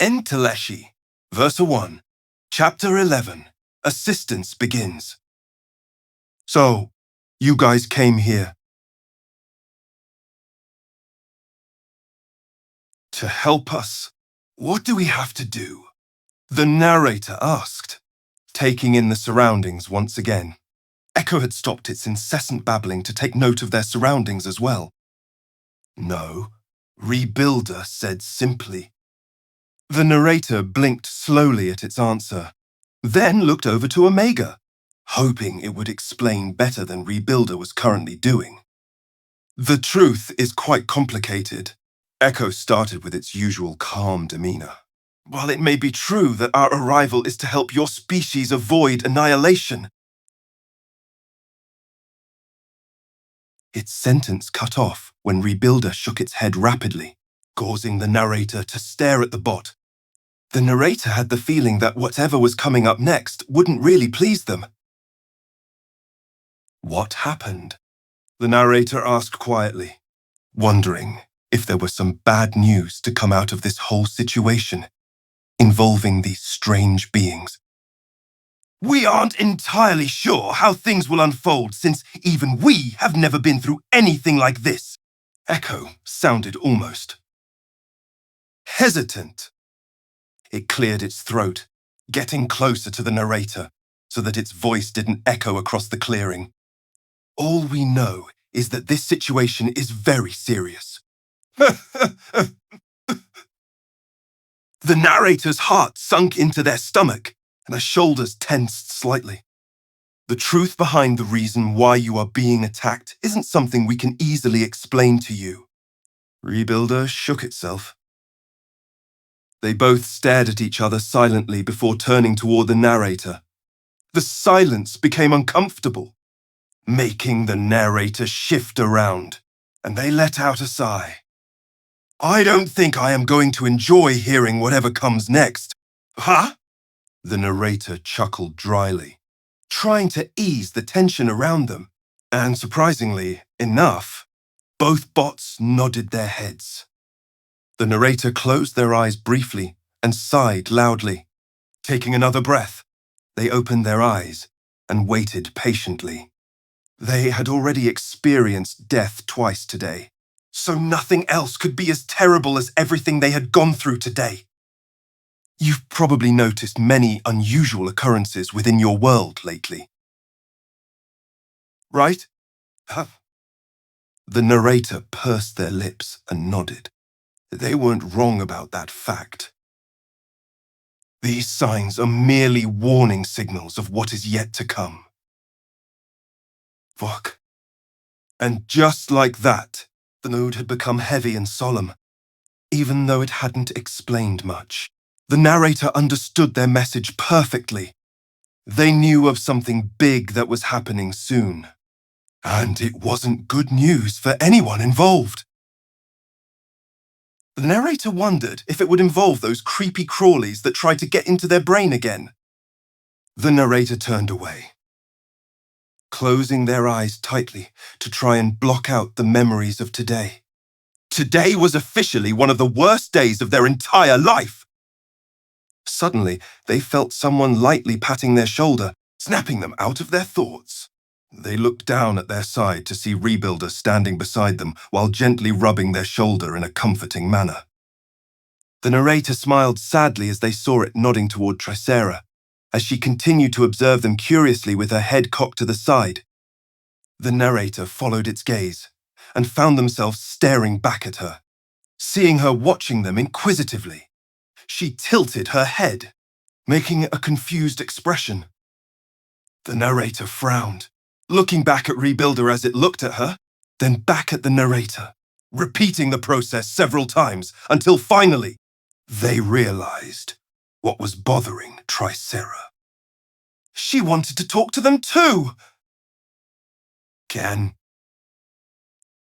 Enteleshi, Verse 1, Chapter 11, Assistance begins. So, you guys came here to help us. What do we have to do? The narrator asked, taking in the surroundings once again. Echo had stopped its incessant babbling to take note of their surroundings as well. No, Rebuilder said simply. The narrator blinked slowly at its answer, then looked over to Omega, hoping it would explain better than Rebuilder was currently doing. The truth is quite complicated. Echo started with its usual calm demeanor. While it may be true that our arrival is to help your species avoid annihilation, its sentence cut off when Rebuilder shook its head rapidly, causing the narrator to stare at the bot. The narrator had the feeling that whatever was coming up next wouldn't really please them. What happened? The narrator asked quietly, wondering if there was some bad news to come out of this whole situation involving these strange beings. We aren't entirely sure how things will unfold since even we have never been through anything like this. Echo sounded almost hesitant. It cleared its throat, getting closer to the narrator so that its voice didn't echo across the clearing. All we know is that this situation is very serious. The narrator's heart sunk into their stomach, and her shoulders tensed slightly. The truth behind the reason why you are being attacked isn't something we can easily explain to you. Rebuilder shook itself. They both stared at each other silently before turning toward the narrator. The silence became uncomfortable, making the narrator shift around, and they let out a sigh. I don't think I am going to enjoy hearing whatever comes next. Huh? The narrator chuckled dryly, trying to ease the tension around them, and surprisingly enough, both bots nodded their heads. The narrator closed their eyes briefly and sighed loudly. Taking another breath, they opened their eyes and waited patiently. They had already experienced death twice today, so nothing else could be as terrible as everything they had gone through today. You've probably noticed many unusual occurrences within your world lately. Right? The narrator pursed their lips and nodded. They weren't wrong about that fact. These signs are merely warning signals of what is yet to come. Fuck. And just like that, the mood had become heavy and solemn, even though it hadn't explained much. The narrator understood their message perfectly. They knew of something big that was happening soon. And it wasn't good news for anyone involved. The narrator wondered if it would involve those creepy crawlies that tried to get into their brain again. The narrator turned away, closing their eyes tightly to try and block out the memories of today. Today was officially one of the worst days of their entire life. Suddenly, they felt someone lightly patting their shoulder, snapping them out of their thoughts. They looked down at their side to see Rebuilder standing beside them while gently rubbing their shoulder in a comforting manner. The narrator smiled sadly as they saw it nodding toward Tricera, as she continued to observe them curiously with her head cocked to the side. The narrator followed its gaze and found themselves staring back at her, seeing her watching them inquisitively. She tilted her head, making a confused expression. The narrator frowned, looking back at Rebuilder as it looked at her, then back at the narrator, repeating the process several times until finally they realized what was bothering Tricera. She wanted to talk to them too! Can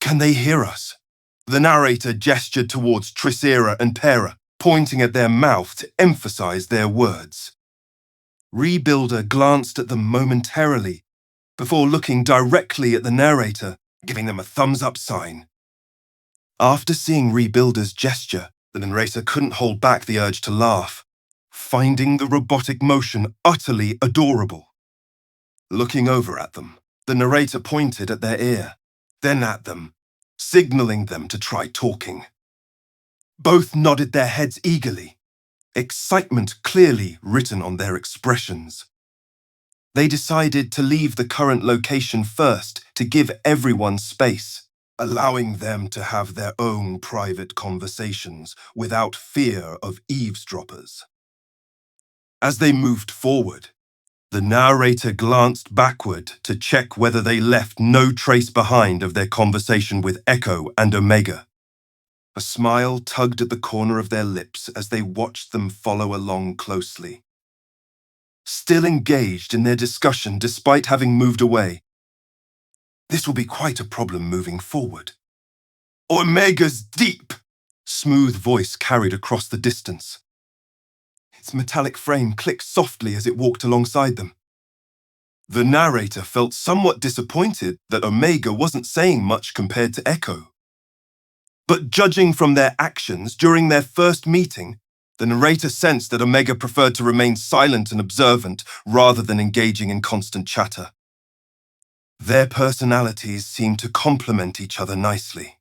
they hear us? The narrator gestured towards Tricera and Pera, pointing at their mouth to emphasize their words. Rebuilder glanced at them momentarily, before looking directly at the narrator, giving them a thumbs-up sign. After seeing Rebuilder's gesture, The narrator couldn't hold back the urge to laugh, finding the robotic motion utterly adorable. Looking over at them, the narrator pointed at their ear, then at them, signaling them to try talking. Both nodded their heads eagerly, excitement clearly written on their expressions. They decided to leave the current location first to give everyone space, allowing them to have their own private conversations without fear of eavesdroppers. As they moved forward, the narrator glanced backward to check whether they left no trace behind of their conversation with Echo and Omega. A smile tugged at the corner of their lips as they watched them follow along closely. Still engaged in their discussion despite having moved away. This will be quite a problem moving forward. Omega's deep, smooth voice carried across the distance. Its metallic frame clicked softly as it walked alongside them. The narrator felt somewhat disappointed that Omega wasn't saying much compared to Echo. But judging from their actions during their first meeting, the narrator sensed that Omega preferred to remain silent and observant rather than engaging in constant chatter. Their personalities seemed to complement each other nicely.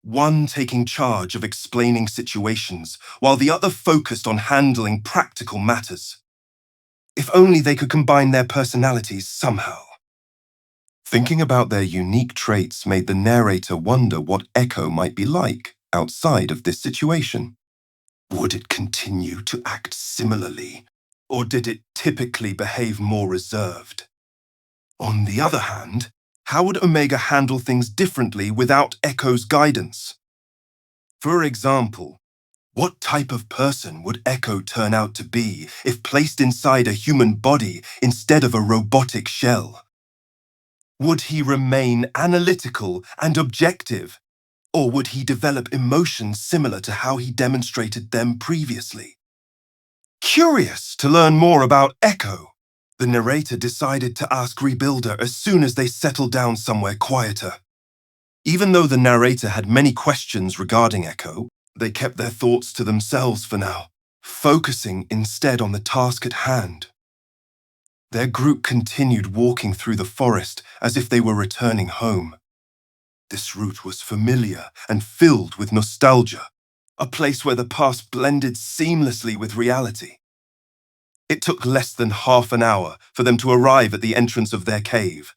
One taking charge of explaining situations, while the other focused on handling practical matters. If only they could combine their personalities somehow. Thinking about their unique traits made the narrator wonder what Echo might be like outside of this situation. Would it continue to act similarly, or did it typically behave more reserved? On the other hand, how would Omega handle things differently without Echo's guidance? For example, what type of person would Echo turn out to be if placed inside a human body instead of a robotic shell? Would he remain analytical and objective, or would he develop emotions similar to how he demonstrated them previously? Curious to learn more about Echo, the narrator decided to ask Rebuilder as soon as they settled down somewhere quieter. Even though the narrator had many questions regarding Echo, they kept their thoughts to themselves for now, focusing instead on the task at hand. Their group continued walking through the forest as if they were returning home. This route was familiar and filled with nostalgia, a place where the past blended seamlessly with reality. It took less than half an hour for them to arrive at the entrance of their cave.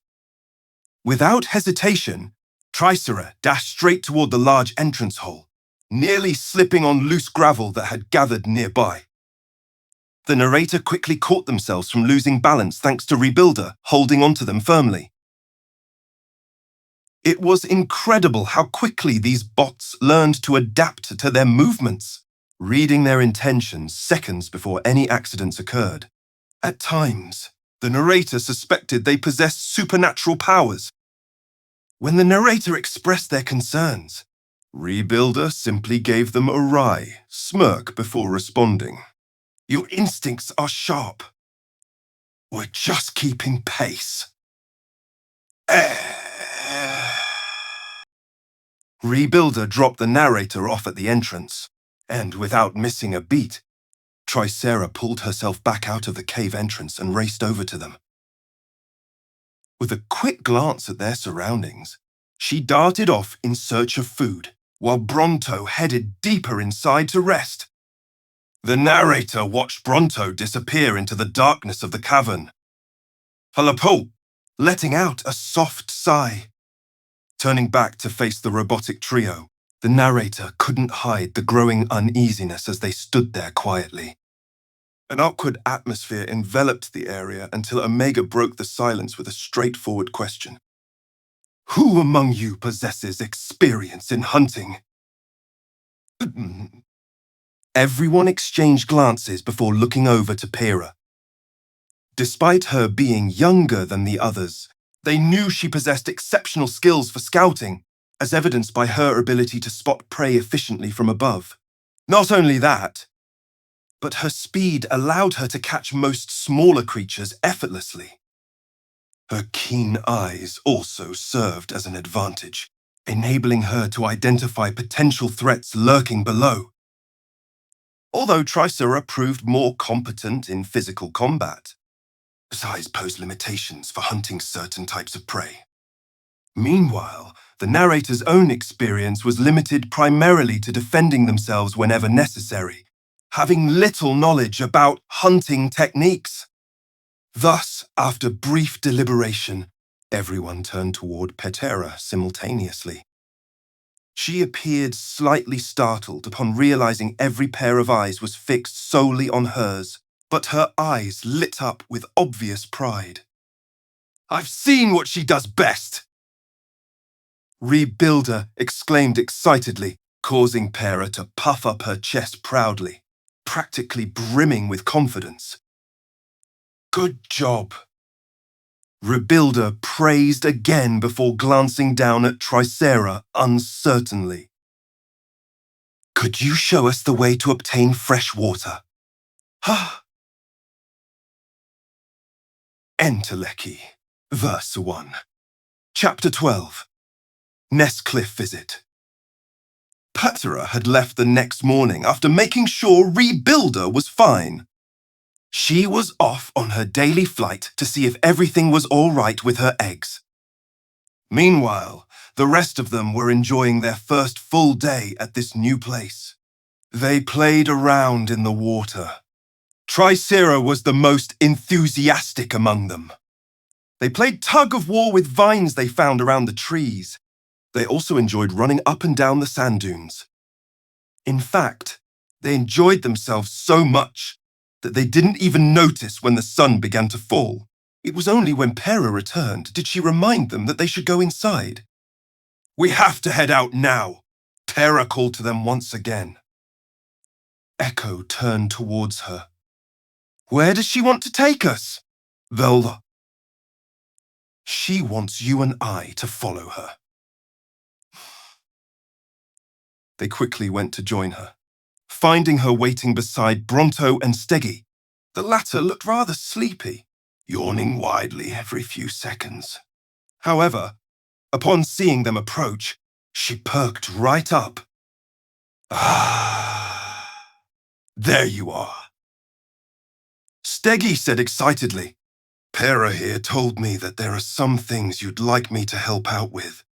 Without hesitation, Tricera dashed straight toward the large entrance hole, nearly slipping on loose gravel that had gathered nearby. The narrator quickly caught themselves from losing balance thanks to Rebuilder holding onto them firmly. It was incredible how quickly these bots learned to adapt to their movements, reading their intentions seconds before any accidents occurred. At times, the narrator suspected they possessed supernatural powers. When the narrator expressed their concerns, Rebuilder simply gave them a wry smirk before responding. Your instincts are sharp. We're just keeping pace. Rebuilder dropped the narrator off at the entrance, and without missing a beat, Tricera pulled herself back out of the cave entrance and raced over to them. With a quick glance at their surroundings, she darted off in search of food, while Bronto headed deeper inside to rest. The narrator watched Bronto disappear into the darkness of the cavern. Halapo, letting out a soft sigh. Turning back to face the robotic trio, the narrator couldn't hide the growing uneasiness as they stood there quietly. An awkward atmosphere enveloped the area until Omega broke the silence with a straightforward question. Who among you possesses experience in hunting? Everyone exchanged glances before looking over to Pyrrha. Despite her being younger than the others, they knew she possessed exceptional skills for scouting, as evidenced by her ability to spot prey efficiently from above. Not only that, but her speed allowed her to catch most smaller creatures effortlessly. Her keen eyes also served as an advantage, enabling her to identify potential threats lurking below. Although Tricera proved more competent in physical combat, size posed limitations for hunting certain types of prey. Meanwhile, the narrator's own experience was limited primarily to defending themselves whenever necessary, having little knowledge about hunting techniques. Thus, after brief deliberation, everyone turned toward Petera simultaneously. She appeared slightly startled upon realizing every pair of eyes was fixed solely on hers, but her eyes lit up with obvious pride. "I've seen what she does best!" Rebuilder exclaimed excitedly, causing Pera to puff up her chest proudly, practically brimming with confidence. "Good job." Rebuilder praised again before glancing down at Tricera uncertainly. "Could you show us the way to obtain fresh water?" Enteleki, Verse 1. Chapter 12. Nestcliff Visit. Patera had left the next morning after making sure Rebuilder was fine. She was off on her daily flight to see if everything was all right with her eggs. Meanwhile, the rest of them were enjoying their first full day at this new place. They played around in the water. Tricera was the most enthusiastic among them. They played tug-of-war with vines they found around the trees. They also enjoyed running up and down the sand dunes. In fact, they enjoyed themselves so much that they didn't even notice when the sun began to fall. It was only when Pera returned did she remind them that they should go inside. "We have to head out now," Pera called to them once again. Echo turned towards her. "Where does she want to take us?" "Velda. She wants you and I to follow her." They quickly went to join her, finding her waiting beside Bronto and Steggy. The latter looked rather sleepy, yawning widely every few seconds. However, upon seeing them approach, she perked right up. "Ah, there you are." Steggy said excitedly, "Pera here told me that there are some things you'd like me to help out with."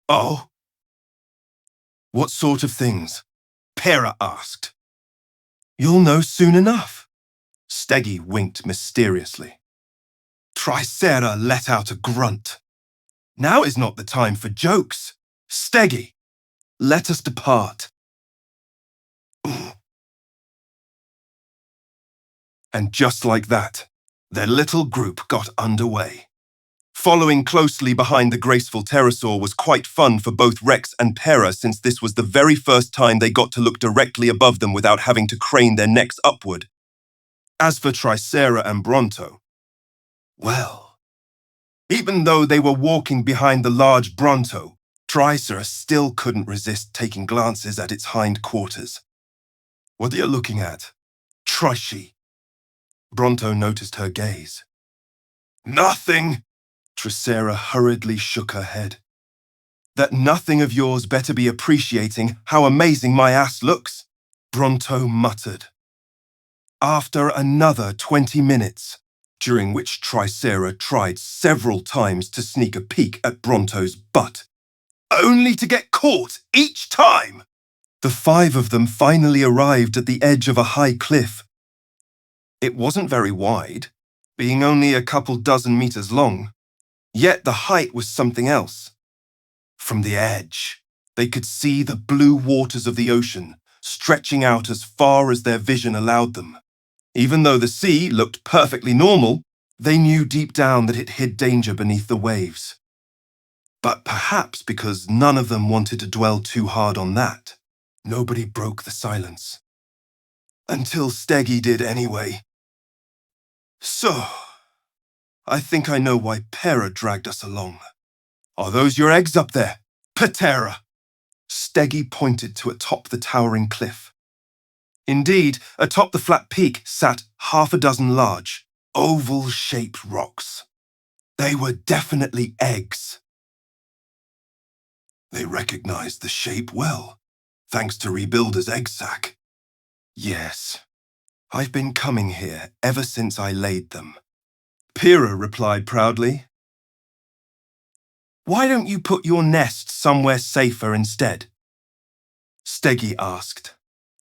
"Oh? What sort of things?" Pera asked. "You'll know soon enough." Steggy winked mysteriously. Tricera let out a grunt. "Now is not the time for jokes. Steggy, let us depart." And just like that, their little group got underway. Following closely behind the graceful pterosaur was quite fun for both Rex and Pera, since this was the very first time they got to look directly above them without having to crane their necks upward. As for Tricera and Bronto, well, even though they were walking behind the large Bronto, Tricera still couldn't resist taking glances at its hind quarters. "What are you looking at?" "Trichy." Bronto noticed her gaze. "Nothing." Tricera hurriedly shook her head. "That nothing of yours better be appreciating how amazing my ass looks," Bronto muttered. After another 20 minutes, during which Tricera tried several times to sneak a peek at Bronto's butt, only to get caught each time, the 5 of them finally arrived at the edge of a high cliff. It wasn't very wide, being only a couple dozen meters long, yet the height was something else. From the edge, they could see the blue waters of the ocean stretching out as far as their vision allowed them. Even though the sea looked perfectly normal, they knew deep down that it hid danger beneath the waves. But perhaps because none of them wanted to dwell too hard on that, nobody broke the silence. Until Steggy did anyway. "So, I think I know why Pera dragged us along. Are those your eggs up there, Petera?" Steggy pointed to atop the towering cliff. Indeed, atop the flat peak sat half a dozen large, oval-shaped rocks. They were definitely eggs. They recognized the shape well, thanks to Rebuilder's egg sac. Yes, I've been coming here ever since I laid them. Pyrrha replied proudly. Why don't you put your nest somewhere safer instead? Steggy asked.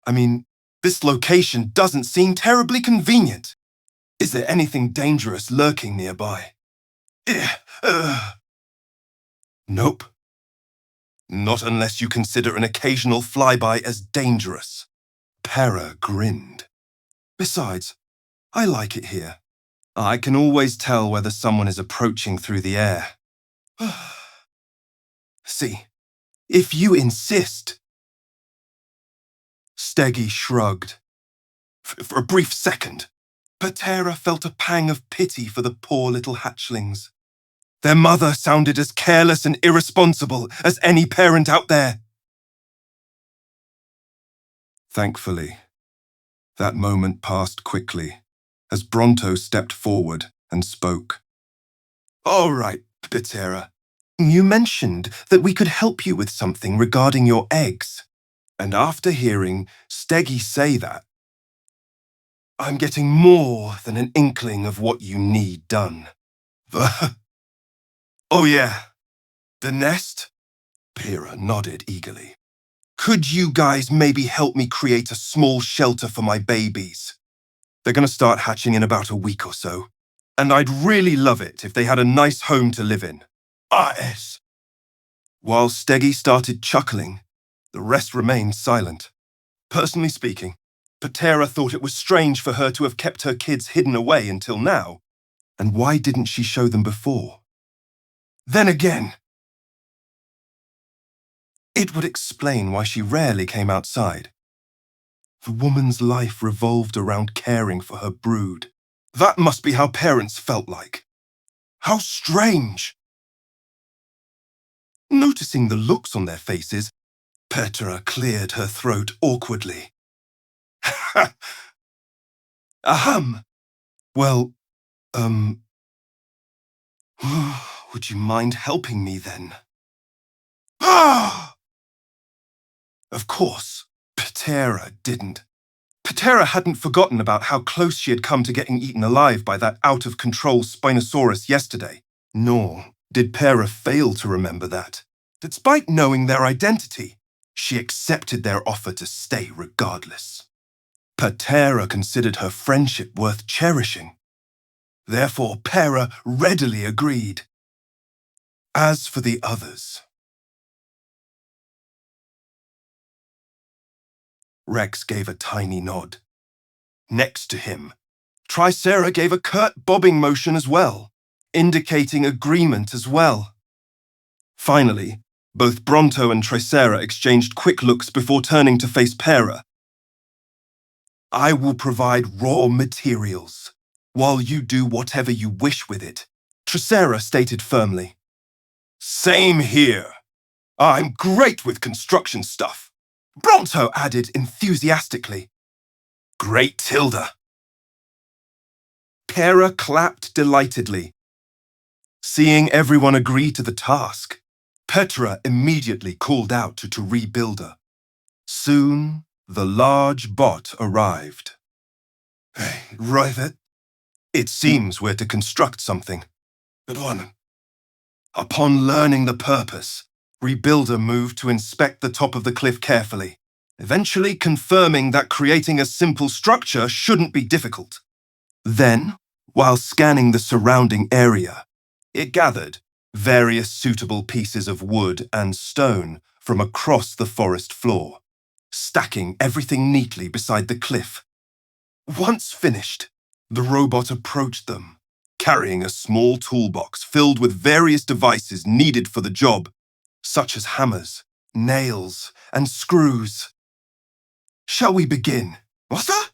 I mean, this location doesn't seem terribly convenient. Is there anything dangerous lurking nearby? Nope. Not unless you consider an occasional flyby as dangerous. Pyrrha grinned. Besides, I like it here. I can always tell whether someone is approaching through the air. See, if you insist. Steggy shrugged. For a brief second, Patera felt a pang of pity for the poor little hatchlings. Their mother sounded as careless and irresponsible as any parent out there. Thankfully, that moment passed quickly as Bronto stepped forward and spoke. All right, Patera. You mentioned that we could help you with something regarding your eggs. And after hearing Steggy say that, I'm getting more than an inkling of what you need done. Oh yeah, the nest? Pyrrha nodded eagerly. Could you guys maybe help me create a small shelter for my babies? They're gonna start hatching in about a week or so, and I'd really love it if they had a nice home to live in. R.S. While Steggy started chuckling, the rest remained silent. Personally speaking, Patera thought it was strange for her to have kept her kids hidden away until now. And why didn't she show them before? Then again, it would explain why she rarely came outside. The woman's life revolved around caring for her brood. That must be how parents felt like. How strange! Noticing the looks on their faces, Petra cleared her throat awkwardly. Ahem. Well, would you mind helping me then? Of course, Patera didn't. Patera hadn't forgotten about how close she had come to getting eaten alive by that out-of-control Spinosaurus yesterday. Nor did Pyrrha fail to remember that. Despite knowing their identity, she accepted their offer to stay regardless. Patera considered her friendship worth cherishing. Therefore, Pyrrha readily agreed. As for the others... Rex gave a tiny nod. Next to him, Tricera gave a curt bobbing motion as well, indicating agreement as well. Finally, both Bronto and Tricera exchanged quick looks before turning to face Pyrrha. I will provide raw materials, while you do whatever you wish with it, Tricera stated firmly. Same here. I'm great with construction stuff, Bronto added enthusiastically. Great Tilda. Pyrrha clapped delightedly. Seeing everyone agree to the task, Petra immediately called out to Rebuilder. Soon, the large bot arrived. Hey, Rivet, it seems we're to construct something. Good one. Upon learning the purpose, Rebuilder moved to inspect the top of the cliff carefully, eventually confirming that creating a simple structure shouldn't be difficult. Then, while scanning the surrounding area, it gathered various suitable pieces of wood and stone from across the forest floor, stacking everything neatly beside the cliff. Once finished, the robot approached them, carrying a small toolbox filled with various devices needed for the job, such as hammers, nails, and screws. Shall we begin? What's that?